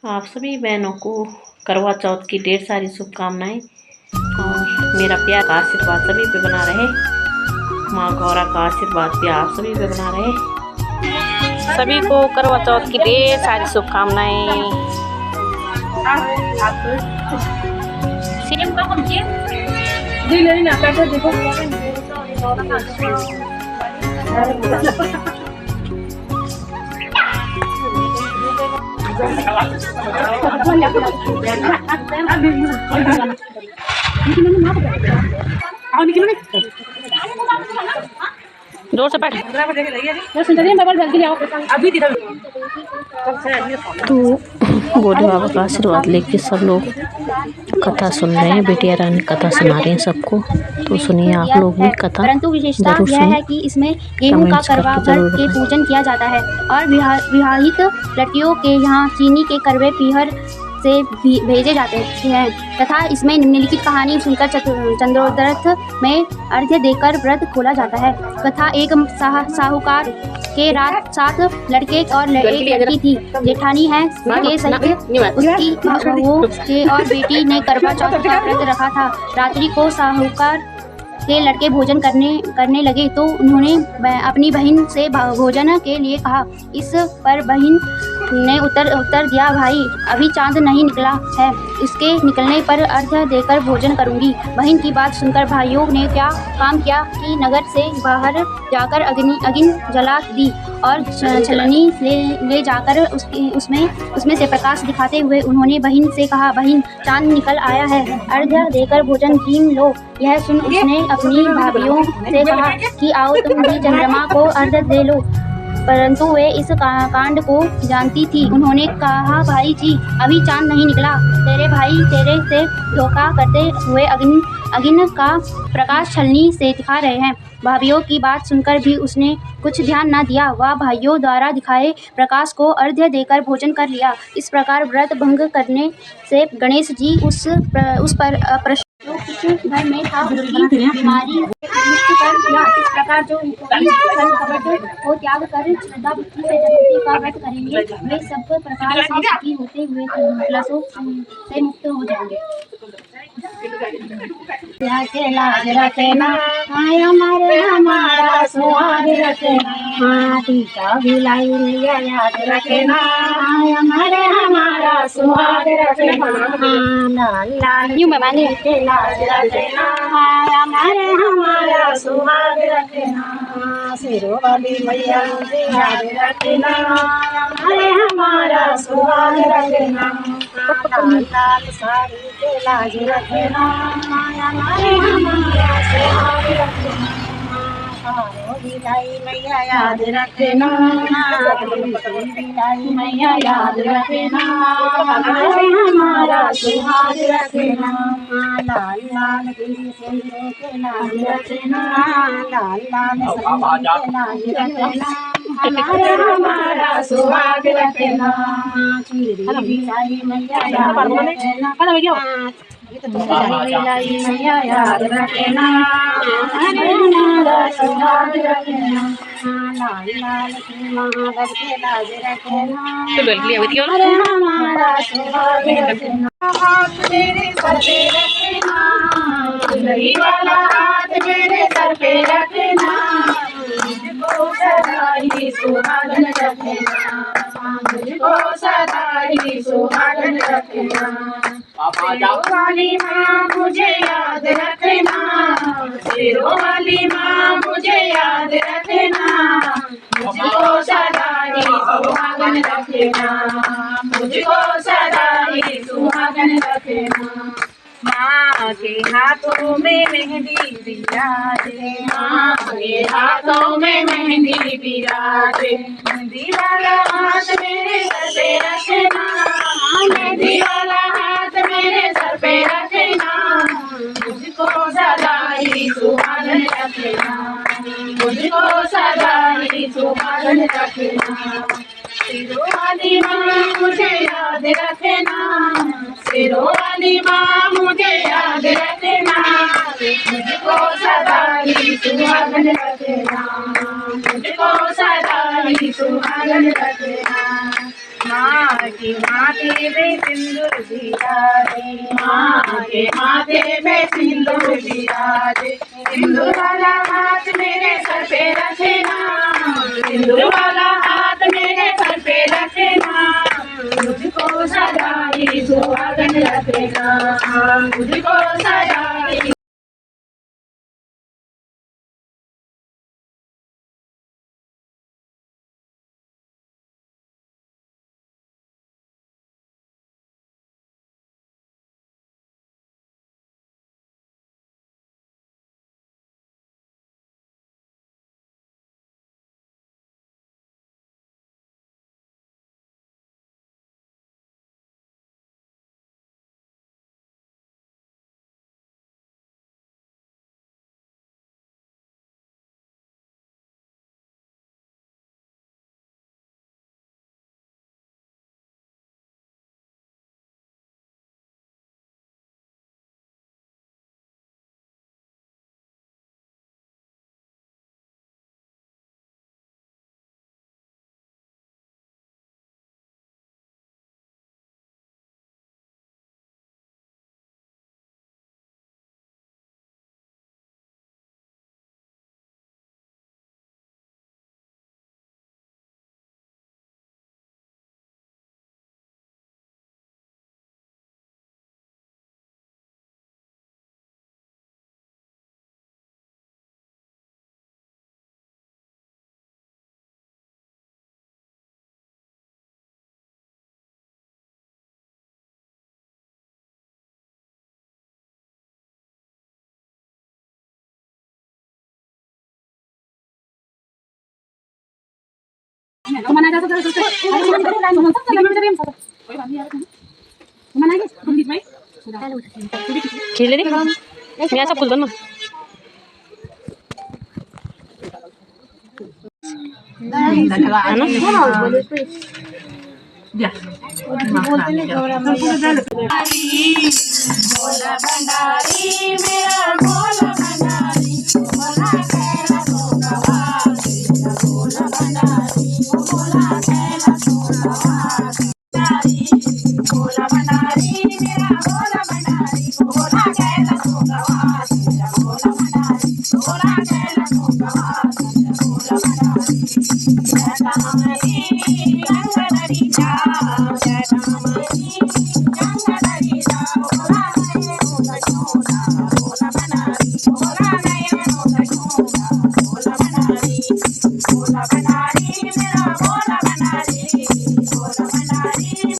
आप सभी बहनों को करवा चौथ की ढेर सारी शुभकामनाएं और मेरा प्यार का आशीर्वाद सभी पे बना रहे। माँ गौरा का आशीर्वाद भी आप सभी पे बना रहे। सभी को करवा चौथ की ढेर सारी शुभकामनाएं। जोर से बैठ तो गोलू बाबा का आशीर्वाद लेके सब लोग कथा सुन रहे हैं। बेटिया रानी कथा सुना रही हैं सबको, तो सुनिए आप लोग भी कथा। परंतु विशेषता यह है कि इसमें गेहूं का करवा भर के पूजन किया जाता है और विवाहित लड़कियों के यहाँ चीनी के करवे पीहर से भेजे जाते हैं तथा इसमें निम्नलिखित कहानी सुनकर चंद्रोदर्थ में अर्घ्य देकर व्रत खोला जाता है। कथा एक साहूकार के रात 7 लड़के और एक लड़की थी। जेठानी है के सहित उसकी वो के और बेटी ने करवा चौथ का व्रत रखा था। रात्रि को साहूकार के लड़के भोजन करने लगे तो उन्होंने अपनी बहन से भोजन के लिए कहा। इस पर बहन ने उत्तर दिया, भाई अभी चांद नहीं निकला है, इसके निकलने पर अर्घ्य देकर भोजन करूंगी। बहन की बात सुनकर भाइयों ने क्या काम किया कि नगर से बाहर जाकर अग्नि जला दी और छलनी ले जाकर उसमें से प्रकाश दिखाते हुए उन्होंने बहन से कहा, बहन चांद निकल आया है, अर्घ्य देकर भोजन कीन लो। यह सुन उसने अपनी भाभियों से कहा कि आओ तुम भी चंद्रमा को अर्घ्य दे लो, परंतु वे इस कांड को जानती थी। उन्होंने कहा, भाई जी अभी चांद नहीं निकला, तेरे भाई तेरे से धोखा करते हुए अग्नि का प्रकाश छलनी से दिखा रहे हैं। भाभियों की बात सुनकर भी उसने कुछ ध्यान न दिया। वह भाइयों द्वारा दिखाए प्रकाश को अर्घ्य देकर भोजन कर लिया। इस प्रकार व्रत भंग करने से गणेश जी उस पर अप्रसन्न घर में था उसकी बीमारी मृत्यु कर दिया। इस प्रकार जो कपट को त्याग कर श्रद्धा भक्ति से चतुर्थी का व्रत करेंगे वे सब प्रकार से सुखी होते हुए क्लेशों से मुक्त हो जाएंगे। लाज रखना हमारा सुहाग रखना, माटी का भिलाई याद रखना हमारा सुहाग रखना, लाल लाल यूं मांगे लाज रखना हमारा सुहाग रखना, सिरों वाली मैया याद रखना हमारा सुहाग रखना, लाल लाल साड़ी के लाज रखना हमारा सुहाग रखना, बिलाई मैया याद रखना बिलाई मैया याद रखना हमारा सुहाग रखना, लाल लाल सिंदूर के लाज रखना, लाल लाल के लाज रखना हमारा सुहाग रखना, बिलाई मैया याद रखना बिलाई मैया याद रखना हमारा सुहाग रखना, लाल लाल की महादेव के लाज रखना हमारा सुहाग रखना, हाथ मेरे सर पे रखना, दुल्ही वाला हाथ मेरे सर पे रखना, मुझको सदा ही सुहागन रखना, मुझको सदा ही सुहागन रखना, सिरों वाली माँ मुझे याद रखना, सिरों वाली माँ मुझे याद रखना, मुझको सदा ही सुहागन रखना, मुझको सदा ही सुहागन रखना, माँ के हाथों में मेहंदी बिराजे, माँ के हाथों में मेहंदी बिराजे, मेहंदी वाला हाथ मेरे सर पे रखना, मेहंदी वाला हाथ मेरे सर पे रखना, मुझको सदा ही सुहागन रखना, मुझको सदा ही सुहागन रखना, सिरों वाली माँ मुझे याद रखना, सिरों वाली माँ मुझे याद रखना, मुझको सदा ही सुहागन रखना, मुझको सदा ही सुहागन रखना, माँ के माथे में सिंदूर बिराजे, माँ के माथे में सिंदूर बिराजे। सिंदूर वाला हाथ मेरे सर पे रखना, सिंदूर वाला हाथ मेरे सर पे रखना, मुझको सदाई सुहागन रखना, मुझको सदाई। खेले रे मी असा फुल बनवा भोला भंडारी मेरा भोला भंडारी, भोला कहना तो गवासी, भोला भंडारी, भोला कहना तो गवासी, भोला